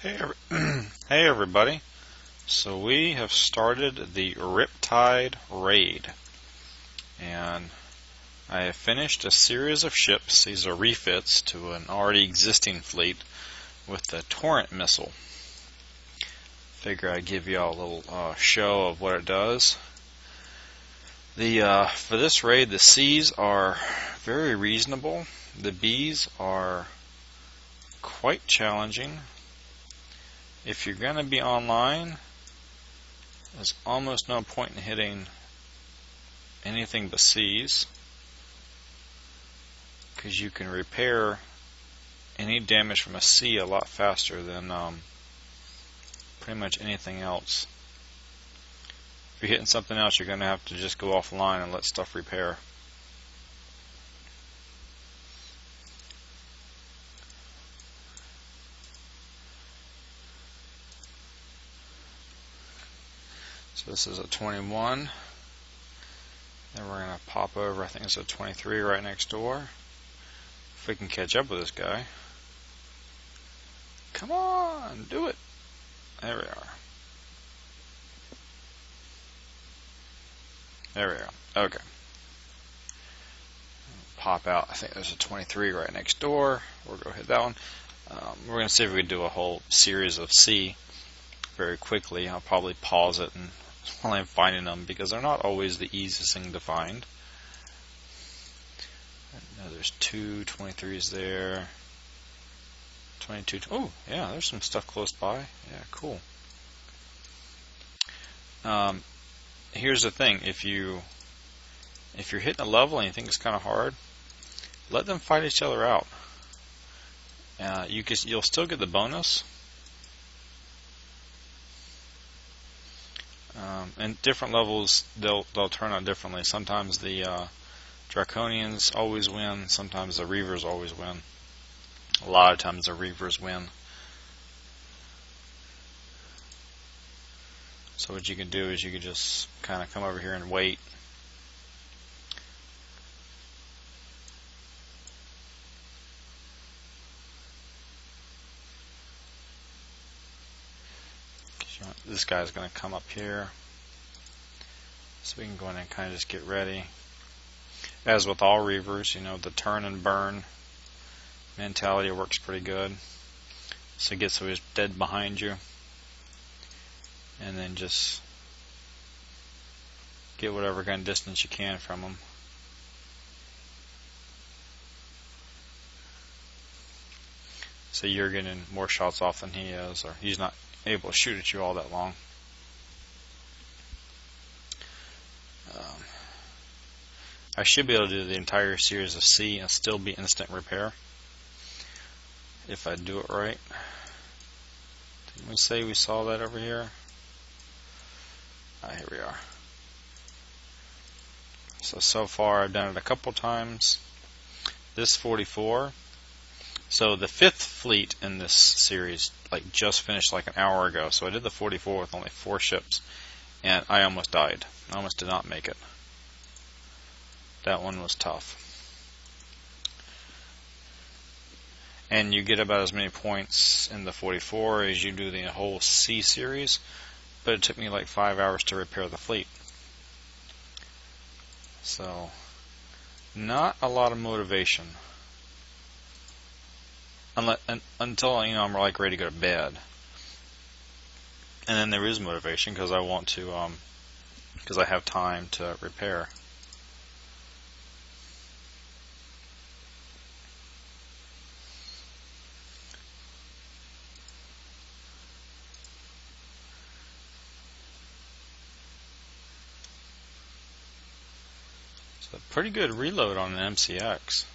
Hey everybody. So we have started the Riptide Raid, and I have finished a series of ships. These are refits to an already existing fleet with the Torrent missile. Figure I'd give you all a little show of what it does. For this raid, the C's are very reasonable. The B's are quite challenging. If you're going to be online, there's almost no point in hitting anything but C's, because you can repair any damage from a C a lot faster than pretty much anything else. If you're hitting something else, you're going to have to just go offline and let stuff repair. So this is a 21. Then we're going to pop over, I think it's a 23 right next door. If we can catch up with this guy. Come on, do it. There we are. There we are. Okay. Pop out. I think there's a 23 right next door. We'll go hit that one. We're going to see if we can do a whole series of C very quickly. I'll probably pause it and while I'm finding them, because they're not always the easiest thing to find. There's two 23s there. 22. Oh, yeah, there's some stuff close by. Yeah, cool. Here's the thing: if you're hitting a level and you think it's kind of hard, let them fight each other out. You'll still get the bonus. And different levels, they'll turn out differently. Sometimes the Draconians always win. Sometimes the Reavers always win. A lot of times the Reavers win. So what you can do is you can just kind of come over here and wait. This guy's going to come up here. So we can go in and kind of just get ready. As with all Reavers, the turn and burn mentality works pretty good. So get so he's dead behind you. And then just get whatever gun distance you can from him. So you're getting more shots off than he is, or he's not able to shoot at you all that long. I should be able to do the entire series of C and still be instant repair if I do it right. Didn't we say we saw that over here? Here we are. So far I've done it a couple times. This 44. So the 5th fleet in this series just finished an hour ago. So I did the 44 with only 4 ships, and I almost died. I almost did not make it. That one was tough. And you get about as many points in the 44 as you do the whole C series, but it took me 5 hours to repair the fleet. So, not a lot of motivation. Until I'm ready to go to bed. And then there is motivation because I want to, because I have time to repair. So pretty good reload on an MCX.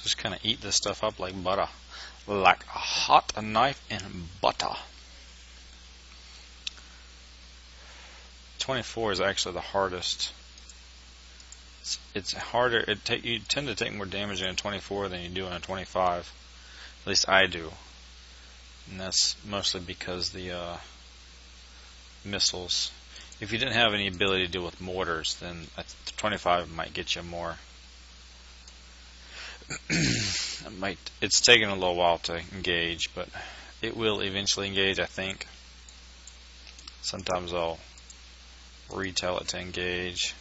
Just kind of eat this stuff up like butter. Like a hot knife in butter. 24 is actually the hardest. It's harder. You tend to take more damage in a 24 than you do in a 25. At least I do. And that's mostly because the missiles. If you didn't have any ability to deal with mortars, then 25 might get you more. It's taking a little while to engage, but it will eventually engage, I think. Sometimes I'll retell it to engage.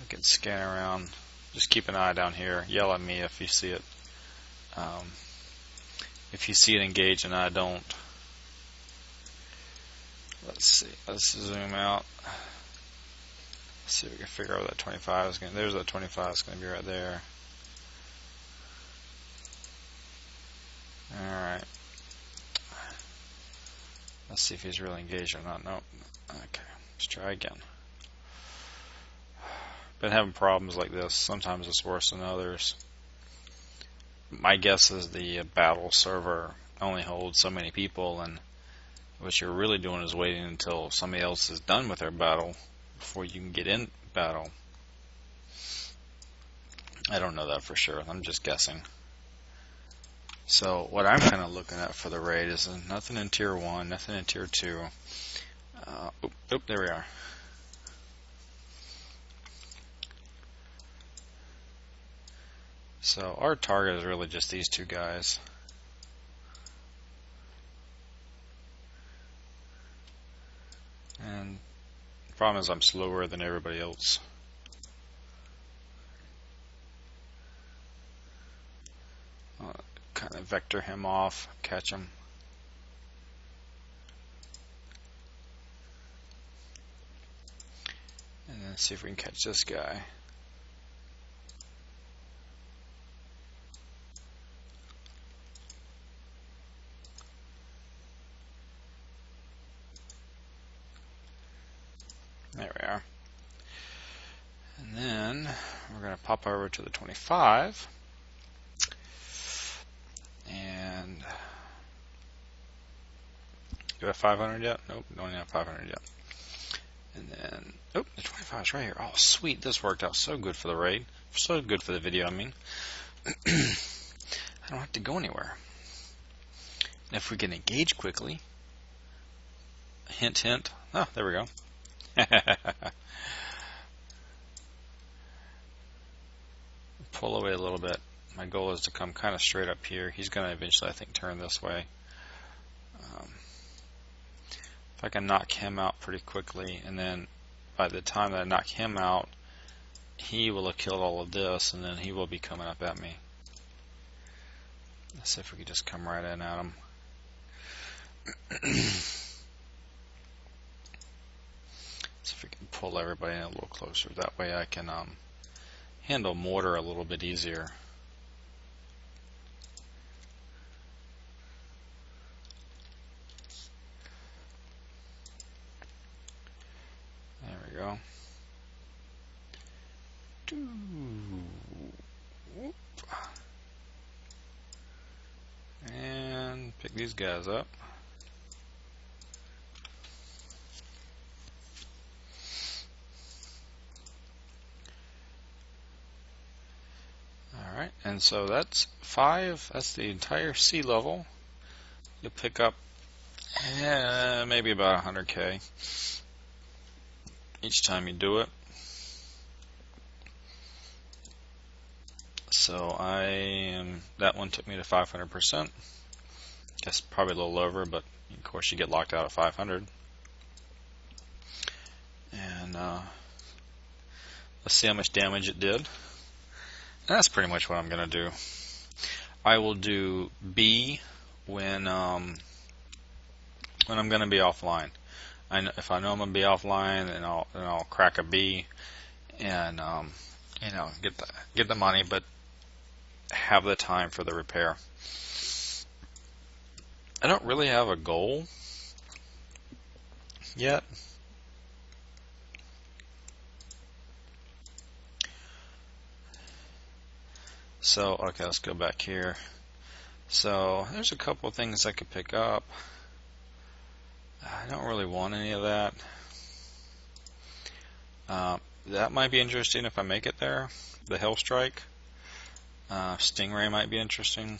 I can scan around. Just keep an eye down here. Yell at me if you see it. If you see it engage and I don't. Let's see. Let's zoom out. Let's see if we can figure out where that 25 is going to. There's that 25 is going to be right there. Alright. Let's see if he's really engaged or not. Nope. Okay. Let's try again. Been having problems like this. Sometimes it's worse than others. My guess is the battle server only holds so many people, and what you're really doing is waiting until somebody else is done with their battle before you can get in battle. I don't know that for sure. I'm just guessing. So what I'm kind of looking at for the raid is nothing in tier 1, nothing in tier 2. There we are. So our target is really just these two guys. And the problem is I'm slower than everybody else. I'll kind of vector him off, catch him. And then see if we can catch this guy. There we are. And then we're going to pop over to the 25. And do I have 500 yet? Nope, don't even have 500 yet. And then, the 25 is right here. Oh, sweet. This worked out so good for the raid. So good for the video, I mean. I don't have to go anywhere. And if we can engage quickly, hint, hint. Oh, there we go. Pull away a little bit. My goal is to come kind of straight up here. He's going to eventually, I think, turn this way. If I can knock him out pretty quickly, and then by the time that I knock him out, he will have killed all of this, and then he will be coming up at me. Let's see if we can just come right in at him. See if we can pull everybody in a little closer. That way I can handle mortar a little bit easier. There we go. Whoop. And pick these guys up. Alright, and so that's 5. That's the entire sea level. You'll pick up maybe about 100k each time you do it. So that one took me to 500%. Guess probably a little over, but of course you get locked out at 500. And let's see how much damage it did. And that's pretty much what I'm going to do. I will do B when I'm going to be offline. If I know I'm going to be offline, then I'll crack a B and get the money, but have the time for the repair. I don't really have a goal yet. So, okay, let's go back here. So, there's a couple of things I could pick up. I don't really want any of that. That might be interesting if I make it there. The Hellstrike. Stingray might be interesting.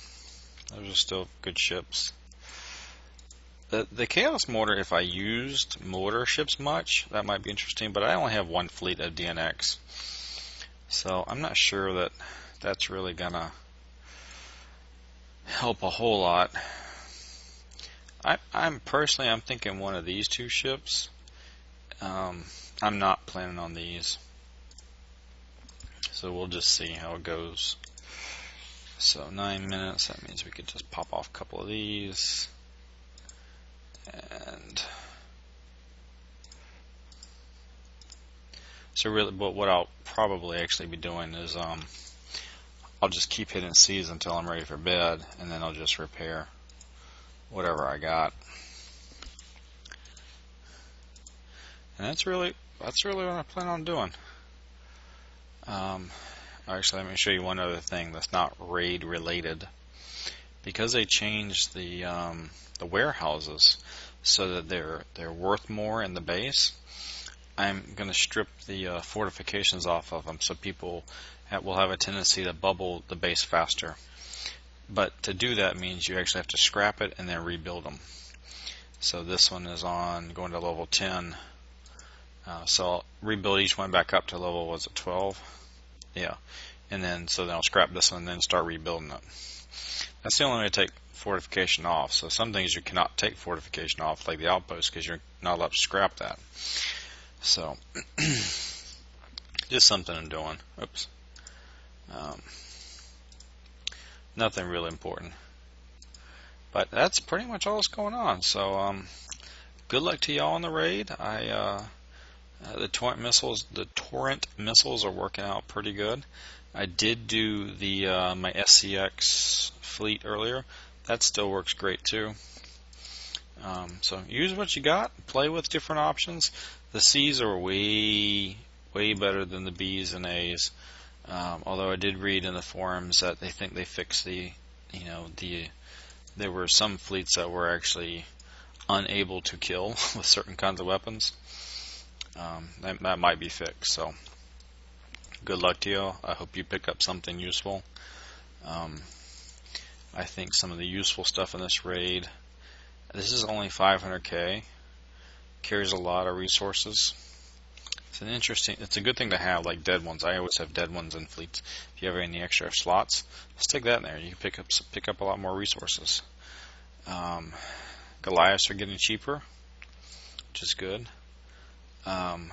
Those are still good ships. The Chaos Mortar, if I used mortar ships much, that might be interesting, but I only have one fleet of DNX. So I'm not sure that that's really gonna help a whole lot. I'm thinking one of these two ships. I'm not planning on these, so we'll just see how it goes. So 9 minutes, that means we could just pop off a couple of these, and so really, but what I'll probably actually be doing is I'll just keep hitting C's until I'm ready for bed, and then I'll just repair whatever I got. And that's really what I plan on doing. Actually, let me show you one other thing that's not raid related. Because they changed the warehouses so that they're worth more in the base, I'm going to strip the fortifications off of them, so people will have a tendency to bubble the base faster. But to do that means you actually have to scrap it and then rebuild them. So this one is on going to level 10. So I'll rebuild each one back up to level, was it 12? Yeah. And then I'll scrap this one and then start rebuilding it. That's the only way to take fortification off. So some things you cannot take fortification off, like the outpost, because you're not allowed to scrap that. So just something I'm doing. Oops. Nothing really important. But that's pretty much all that's going on. So good luck to y'all on the raid. The torrent missiles are working out pretty good. I did do the my SCX fleet earlier. That still works great too. So use what you got. Play with different options. The C's are way better than the B's and A's. Although I did read in the forums that they think they fixed there were some fleets that were actually unable to kill with certain kinds of weapons. That might be fixed. So good luck to you. I hope you pick up something useful. I think some of the useful stuff in this raid. This is only 500k. Carries a lot of resources. It's a good thing to have, like dead ones. I always have dead ones in fleets. If you have any extra slots, stick that in there. You can pick up a lot more resources. Goliaths are getting cheaper, which is good. I'm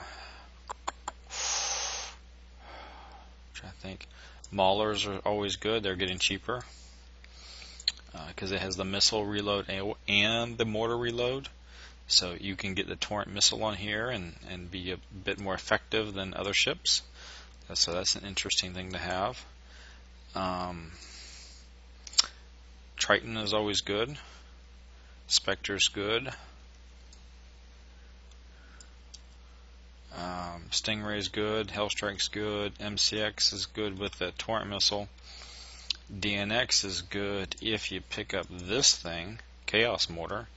trying to think. Maulers are always good. They're getting cheaper because it has the missile reload and the mortar reload. So you can get the torrent missile on here and be a bit more effective than other ships. So that's an interesting thing to have. Triton is always good. Spectre's good. Stingray's good. Hellstrike's good. MCX is good with the torrent missile. DNX is good if you pick up this thing, Chaos Mortar.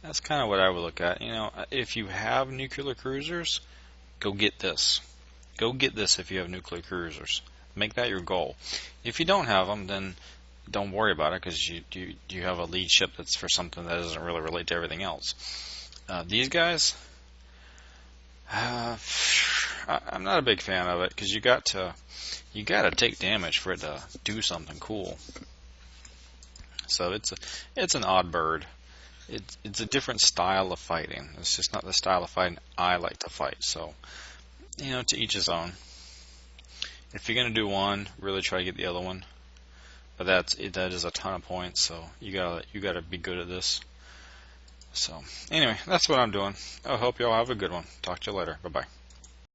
That's kind of what I would look at. If you have nuclear cruisers, go get this. Go get this if you have nuclear cruisers. Make that your goal. If you don't have them, then don't worry about it, because you have a lead ship that's for something that doesn't really relate to everything else. These guys, I'm not a big fan of it, because you got to take damage for it to do something cool. So it's an odd bird. It's a different style of fighting. It's just not the style of fighting I like to fight. So, to each his own. If you're gonna do one, really try to get the other one. But that is a ton of points. So you gotta be good at this. So anyway, that's what I'm doing. I hope y'all have a good one. Talk to you later. Bye bye.